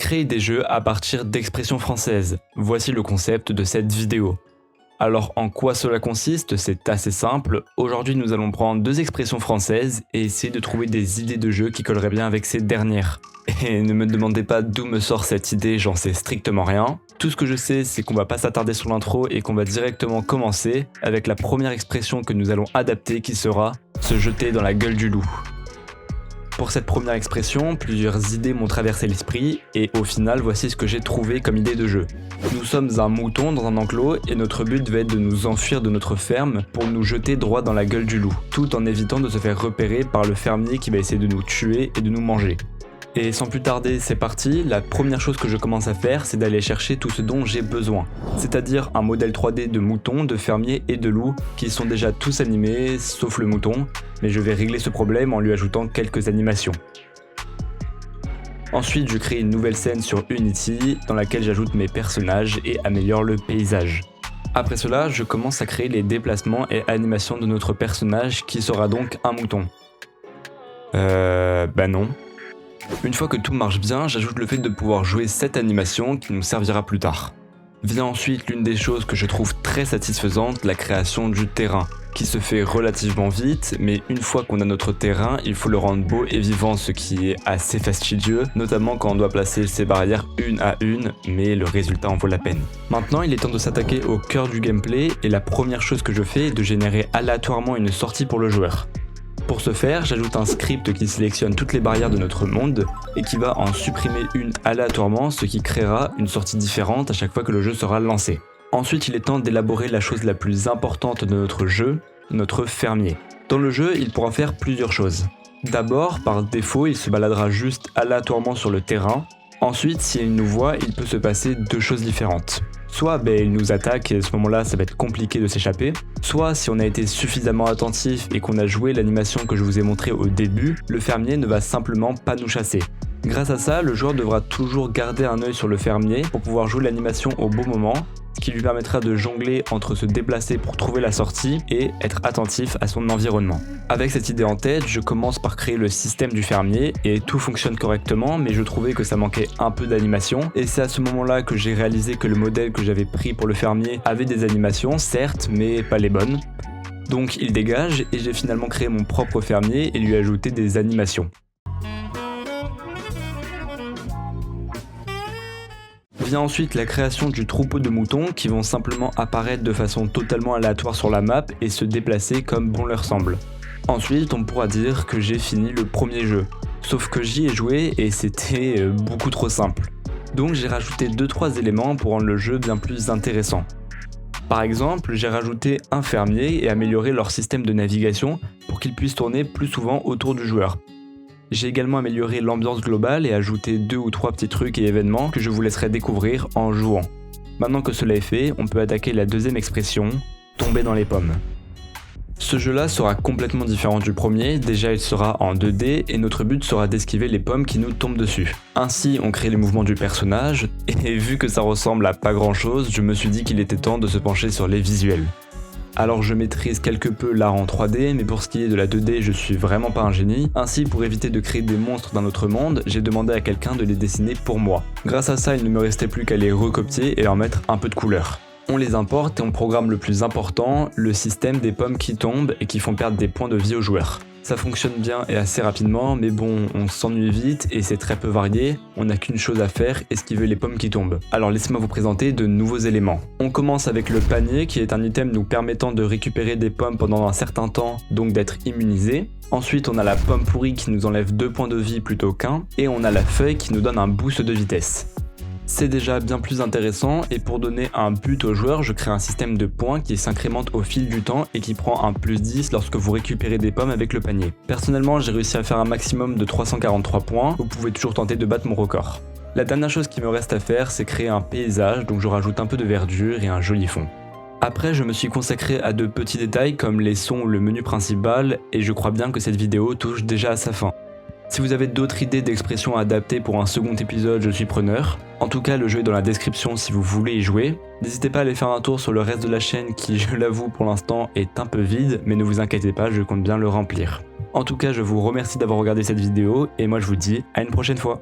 Créer des jeux à partir d'expressions françaises. Voici le concept de cette vidéo. Alors en quoi cela consiste? C'est assez simple. Aujourd'hui nous allons prendre deux expressions françaises et essayer de trouver des idées de jeux qui colleraient bien avec ces dernières. Et ne me demandez pas d'où me sort cette idée, j'en sais strictement rien. Tout ce que je sais, c'est qu'on va pas s'attarder sur l'intro et qu'on va directement commencer avec la première expression que nous allons adapter qui sera « se jeter dans la gueule du loup ». Pour cette première expression, plusieurs idées m'ont traversé l'esprit et au final, voici ce que j'ai trouvé comme idée de jeu. Nous sommes un mouton dans un enclos et notre but va être de nous enfuir de notre ferme pour nous jeter droit dans la gueule du loup, tout en évitant de se faire repérer par le fermier qui va essayer de nous tuer et de nous manger. Et sans plus tarder, c'est parti, la première chose que je commence à faire, c'est d'aller chercher tout ce dont j'ai besoin. C'est-à-dire un modèle 3D de mouton, de fermier et de loup, qui sont déjà tous animés, sauf le mouton, mais je vais régler ce problème en lui ajoutant quelques animations. Ensuite, je crée une nouvelle scène sur Unity, dans laquelle j'ajoute mes personnages et améliore le paysage. Après cela, je commence à créer les déplacements et animations de notre personnage, qui sera donc un mouton. Non. Une fois que tout marche bien, j'ajoute le fait de pouvoir jouer cette animation qui nous servira plus tard. Vient ensuite l'une des choses que je trouve très satisfaisante, la création du terrain, qui se fait relativement vite, mais une fois qu'on a notre terrain, il faut le rendre beau et vivant, ce qui est assez fastidieux, notamment quand on doit placer ces barrières une à une, mais le résultat en vaut la peine. Maintenant, il est temps de s'attaquer au cœur du gameplay, et la première chose que je fais est de générer aléatoirement une sortie pour le joueur. Pour ce faire, j'ajoute un script qui sélectionne toutes les barrières de notre monde et qui va en supprimer une aléatoirement, ce qui créera une sortie différente à chaque fois que le jeu sera lancé. Ensuite, il est temps d'élaborer la chose la plus importante de notre jeu, notre fermier. Dans le jeu, il pourra faire plusieurs choses. D'abord, par défaut, il se baladera juste aléatoirement sur le terrain. Ensuite, s'il nous voit, il peut se passer deux choses différentes. Soit il nous attaque et à ce moment-là ça va être compliqué de s'échapper, soit si on a été suffisamment attentif et qu'on a joué l'animation que je vous ai montrée au début, le fermier ne va simplement pas nous chasser. Grâce à ça, le joueur devra toujours garder un œil sur le fermier pour pouvoir jouer l'animation au bon moment, ce qui lui permettra de jongler entre se déplacer pour trouver la sortie et être attentif à son environnement. Avec cette idée en tête, je commence par créer le système du fermier et tout fonctionne correctement, mais je trouvais que ça manquait un peu d'animation et c'est à ce moment-là que j'ai réalisé que le modèle que j'avais pris pour le fermier avait des animations, certes, mais pas les bonnes. Donc il dégage et j'ai finalement créé mon propre fermier et lui ajouté des animations. Vient ensuite la création du troupeau de moutons qui vont simplement apparaître de façon totalement aléatoire sur la map et se déplacer comme bon leur semble. Ensuite, on pourra dire que j'ai fini le premier jeu, sauf que j'y ai joué et c'était beaucoup trop simple. Donc j'ai rajouté 2-3 éléments pour rendre le jeu bien plus intéressant. Par exemple, j'ai rajouté un fermier et amélioré leur système de navigation pour qu'ils puissent tourner plus souvent autour du joueur. J'ai également amélioré l'ambiance globale et ajouté 2 ou 3 petits trucs et événements que je vous laisserai découvrir en jouant. Maintenant que cela est fait, on peut attaquer la deuxième expression, tomber dans les pommes. Ce jeu-là sera complètement différent du premier, déjà il sera en 2D et notre but sera d'esquiver les pommes qui nous tombent dessus. Ainsi on crée les mouvements du personnage et vu que ça ressemble à pas grand chose, je me suis dit qu'il était temps de se pencher sur les visuels. Alors je maîtrise quelque peu l'art en 3D, mais pour ce qui est de la 2D, je suis vraiment pas un génie. Ainsi, pour éviter de créer des monstres dans notre monde, j'ai demandé à quelqu'un de les dessiner pour moi. Grâce à ça, il ne me restait plus qu'à les recopier et leur mettre un peu de couleur. On les importe et on programme le plus important, le système des pommes qui tombent et qui font perdre des points de vie aux joueurs. Ça fonctionne bien et assez rapidement, mais bon, on s'ennuie vite et c'est très peu varié, on n'a qu'une chose à faire, esquiver les pommes qui tombent. Alors laissez-moi vous présenter de nouveaux éléments. On commence avec le panier qui est un item nous permettant de récupérer des pommes pendant un certain temps, donc d'être immunisé. Ensuite on a la pomme pourrie qui nous enlève 2 points de vie plutôt qu'un, et on a la feuille qui nous donne un boost de vitesse. C'est déjà bien plus intéressant et pour donner un but au joueur, je crée un système de points qui s'incrémente au fil du temps et qui prend un plus 10 lorsque vous récupérez des pommes avec le panier. Personnellement, j'ai réussi à faire un maximum de 343 points, vous pouvez toujours tenter de battre mon record. La dernière chose qui me reste à faire, c'est créer un paysage, donc je rajoute un peu de verdure et un joli fond. Après, je me suis consacré à de petits détails comme les sons ou le menu principal et je crois bien que cette vidéo touche déjà à sa fin. Si vous avez d'autres idées d'expressions adaptées pour un second épisode, je suis preneur. En tout cas, le jeu est dans la description si vous voulez y jouer. N'hésitez pas à aller faire un tour sur le reste de la chaîne qui, je l'avoue pour l'instant, est un peu vide, mais ne vous inquiétez pas, je compte bien le remplir. En tout cas, je vous remercie d'avoir regardé cette vidéo et moi je vous dis à une prochaine fois.